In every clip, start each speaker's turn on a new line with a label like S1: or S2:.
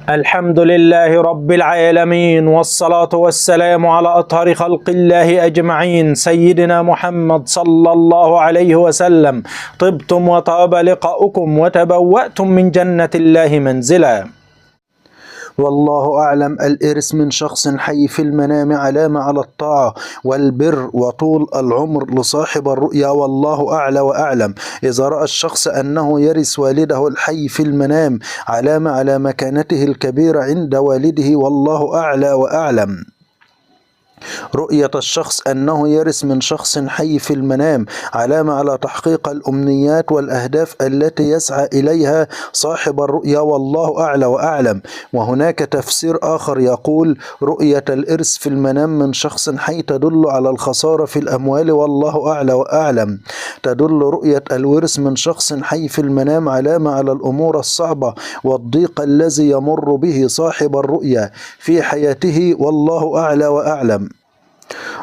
S1: الحمد لله رب العالمين، والصلاة والسلام على أطهر خلق الله أجمعين، سيدنا محمد صلى الله عليه وسلم. طبتم وطاب لقاؤكم وتبوأتم من جنة الله منزلا. والله أعلم. الإرث من شخص حي في المنام علامة على الطاعة والبر وطول العمر لصاحب الرؤيا، والله أعلى وأعلم. إذا رأى الشخص أنه يرث والده الحي في المنام علامة على مكانته الكبيرة عند والده، والله أعلى وأعلم. رؤية الشخص أنه يرث من شخص حي في المنام علامة على تحقيق الأمنيات والأهداف التي يسعى إليها صاحب الرؤيا، والله أعلى وأعلم. وهناك تفسير آخر يقول: رؤية الإرث في المنام من شخص حي تدل على الخسارة في الأموال، والله أعلى وأعلم. تدل رؤية الورث من شخص حي في المنام علامة على الأمور الصعبة والضيق الذي يمر به صاحب الرؤيا في حياته، والله أعلى وأعلم.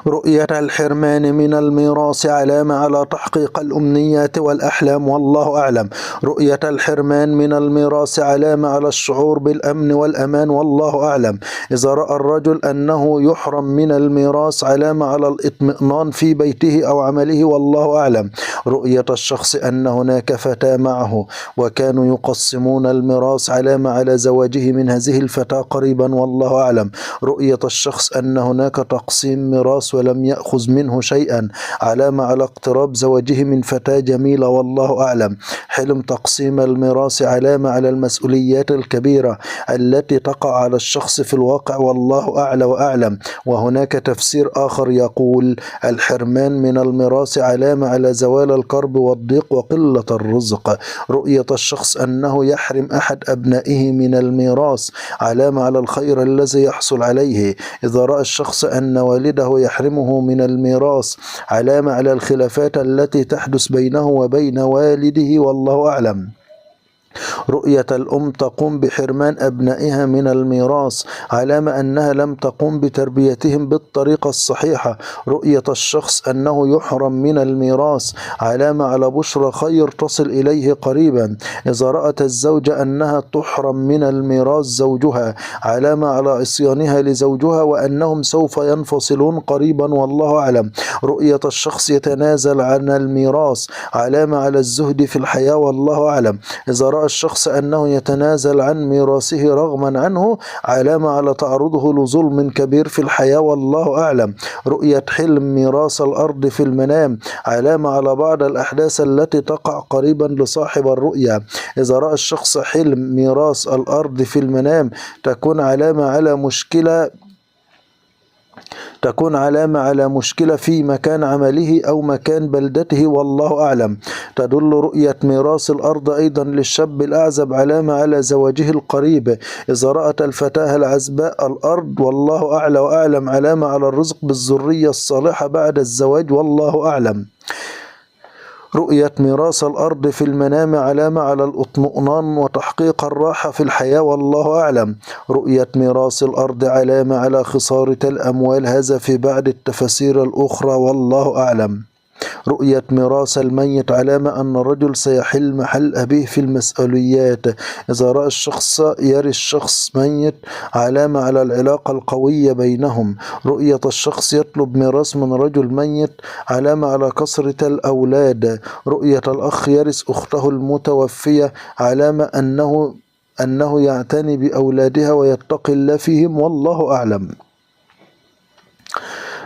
S1: رؤية الحرمان من الميراث علامة على تحقيق الأمنيات والأحلام، والله أعلم. رؤية الحرمان من الميراث علامة على الشعور بالأمن والأمان، والله أعلم. إذا رأى الرجل أنه يحرم من الميراث علامة على الإطمئنان في بيته أو عمله، والله أعلم. رؤية الشخص أن هناك فتاة معه وكانوا يقسمون الميراث علامة على زواجه من هذه الفتاة قريبا، والله أعلم. رؤية الشخص أن هناك تقسيم ميراث ولم يأخذ منه شيئا علامة على اقتراب زواجه من فتاة جميلة، والله أعلم. حلم تقسيم الميراث علامة على المسؤوليات الكبيرة التي تقع على الشخص في الواقع، والله أعلى وأعلم. وهناك تفسير آخر يقول: الحرمان من الميراث علامة على زوال الكرب والضيق وقلة الرزق. رؤية الشخص أنه يحرم أحد أبنائه من الميراث علامة على الخير الذي يحصل عليه. إذا رأى الشخص أن والده يحرمه من الميراث علامة على الخلافات التي تحدث بينه وبين والده، والله أعلم. رؤية الأم تقوم بحرمان أبنائها من الميراث علامة أنها لم تقوم بتربيتهم بالطريقة الصحيحة. رؤية الشخص أنه يحرم من الميراث علامة على بشرى خير تصل إليه قريبا. إذا رأت الزوجة أنها تحرم من الميراث زوجها علامة على عصيانها لزوجها وأنهم سوف ينفصلون قريبا، والله أعلم. رؤية الشخص يتنازل عن الميراث علامة على الزهد في الحياة، والله أعلم. إذا رأى الشخص أنه يتنازل عن ميراثه رغما عنه علامة على تعرضه لظلم كبير في الحياة، والله أعلم. رؤية حلم ميراث الأرض في المنام علامة على بعض الأحداث التي تقع قريبا لصاحب الرؤيا. إذا رأى الشخص حلم ميراث الأرض في المنام تكون علامة على مشكلة في مكان عمله أو مكان بلدته، والله أعلم. تدل رؤية ميراث الأرض أيضا للشاب الأعزب علامة على زواجه القريب. إذا رأت الفتاة العزباء الأرض، والله أعلى وأعلم، علامة على الرزق بالذرية الصالحة بعد الزواج، والله أعلم. رؤية ميراث الأرض في المنام علامة على الإطمئنان وتحقيق الراحة في الحياة، والله أعلم. رؤية ميراث الأرض علامة على خسارة الأموال، هذا في بعض التفاسير الأخرى، والله أعلم. رؤية ميراث الميت علامة أن الرجل سيحل محل أبيه في المسؤوليات. إذا رأى الشخص يرث شخص ميت علامة على العلاقة القوية بينهم. رؤية الشخص يطلب ميراث من رجل ميت علامة على كثرة الأولاد. رؤية الأخ يرث أخته المتوفية علامة أنه يعتني بأولادها ويتقي الله فيهم، والله أعلم.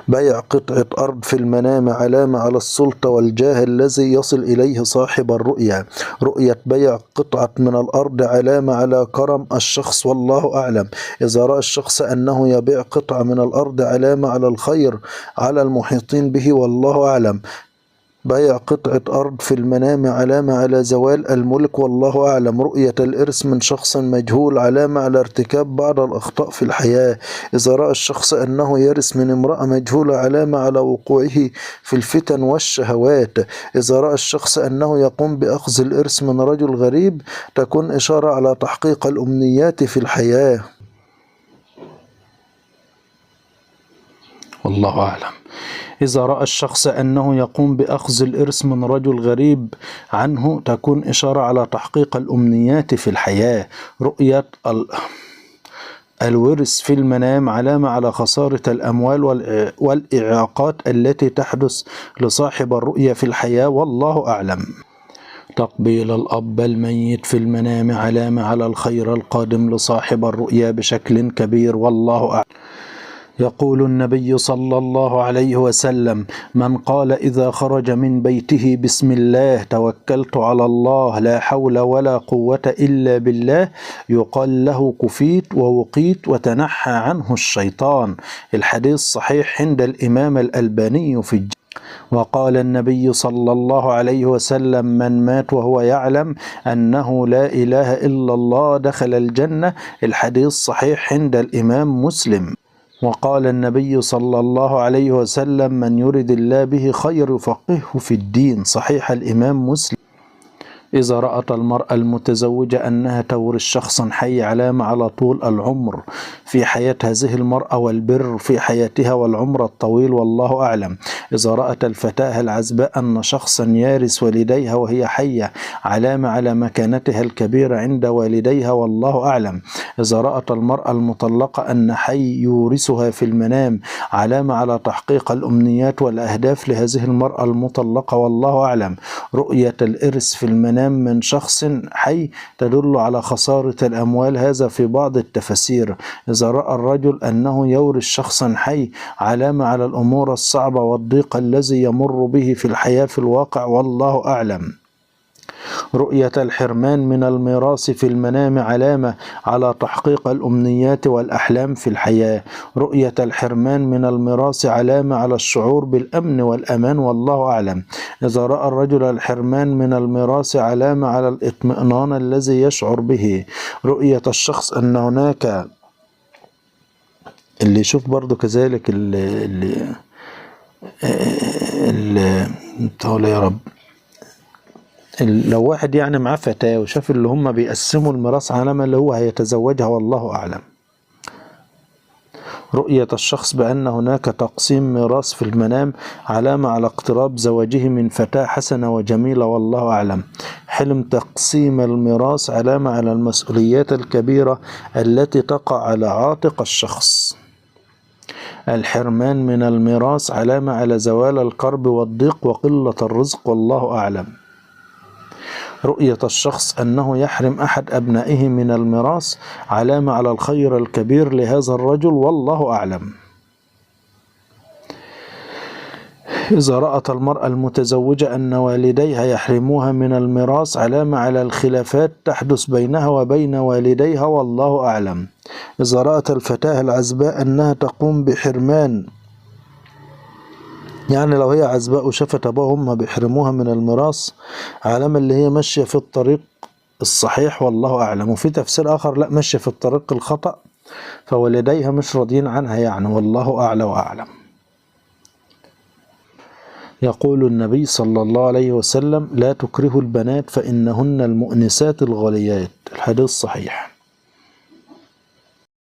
S1: بيع قطعة أرض في المنام علامة على السلطة والجاه الذي يصل إليه صاحب الرؤيا. رؤية بيع قطعة من الأرض علامة على كرم الشخص، والله أعلم. إذا رأى الشخص أنه يبيع قطعة من الأرض علامة على الخير على المحيطين به، والله أعلم. بيع قطعة أرض في المنام علامة على زوال الملك، والله أعلم. رؤية الإرث من شخص مجهول علامة على ارتكاب بعض الأخطاء في الحياة. إذا رأى الشخص أنه يرث من امرأة مجهولة علامة على وقوعه في الفتن والشهوات. إذا رأى الشخص أنه يقوم بأخذ الإرث من رجل غريب تكون إشارة على تحقيق الأمنيات في الحياة، والله أعلم. إذا رأى الشخص أنه يقوم بأخذ الإرث من رجل غريب عنه تكون إشارة على تحقيق الأمنيات في الحياة. الورث في المنام علامة على خسارة الأموال والإعاقات التي تحدث لصاحب الرؤيا في الحياة، والله أعلم. تقبيل الأب الميت في المنام علامة على الخير القادم لصاحب الرؤيا بشكل كبير، والله أعلم. يقول النبي صلى الله عليه وسلم: من قال إذا خرج من بيته بسم الله توكلت على الله لا حول ولا قوة إلا بالله، يقال له كفيت ووقيت وتنحى عنه الشيطان. الحديث صحيح عند الإمام الألباني في الجامع. وقال النبي صلى الله عليه وسلم: من مات وهو يعلم أنه لا إله إلا الله دخل الجنة. الحديث صحيح عند الإمام مسلم. وقال النبي صلى الله عليه وسلم: من يرد الله به خير يفقهه في الدين. صحيح الإمام مسلم. إذا رأت المرأة المتزوجة أنها تورث شخصا حي علامة على طول العمر في حياة هذه المرأة والبر في حياتها والعمر الطويل، والله أعلم. إذا رأت الفتاة العزباء أن شخصا يارث والديها وهي حية علامة على مكانتها الكبيرة عند والديها، والله أعلم. إذا رأت المرأة المطلقة أن حي يورثها في المنام علامة على تحقيق الأمنيات والأهداف لهذه المرأة المطلقة، والله أعلم. رؤية الإرث في المنام من شخص حي تدل على خسارة الأموال، هذا في بعض التفاسير. إذا رأى الرجل أنه يورث شخصا حي علامة على الأمور الصعبة والضيق الذي يمر به في الحياة في الواقع، والله أعلم. رؤية الحرمان من الميراث في المنام علامة على تحقيق الأمنيات والأحلام في الحياة. رؤية الحرمان من الميراث علامة على الشعور بالأمن والأمان، والله أعلم. إذا رأى الرجل الحرمان من الميراث علامة على الإطمئنان الذي يشعر به. رؤية الشخص أن هناك اللي يشوف برضو كذلك اللي يا رب، لو واحد يعني معاه فتاة وشاف اللي هم بيقسموا الميراث علامة اللي هو هيتزوجها، والله أعلم. رؤية الشخص بأن هناك تقسيم ميراث في المنام علامة على اقتراب زواجه من فتاة حسنة وجميلة، والله أعلم. حلم تقسيم الميراث علامة على المسؤوليات الكبيرة التي تقع على عاتق الشخص. الحرمان من الميراث علامة على زوال الكرب والضيق وقلة الرزق، والله أعلم. رؤية الشخص أنه يحرم أحد أبنائه من الميراث علامة على الخير الكبير لهذا الرجل، والله أعلم. إذا رأت المرأة المتزوجة أن والديها يحرموها من الميراث علامة على الخلافات تحدث بينها وبين والديها، والله أعلم. إذا رأت الفتاة العزباء أنها تقوم بحرمان، يعني لو هي عزباء وشافت أبوها هم بيحرموها من الميراث علامة اللي هي ماشية في الطريق الصحيح، والله أعلم. وفي تفسير آخر لا، ماشية في الطريق الخطأ فوالديها مش راضيين عنها يعني، والله أعلى وأعلم. يقول النبي صلى الله عليه وسلم: لا تكرهوا البنات فإنهن المؤنسات الغاليات. الحديث صحيح.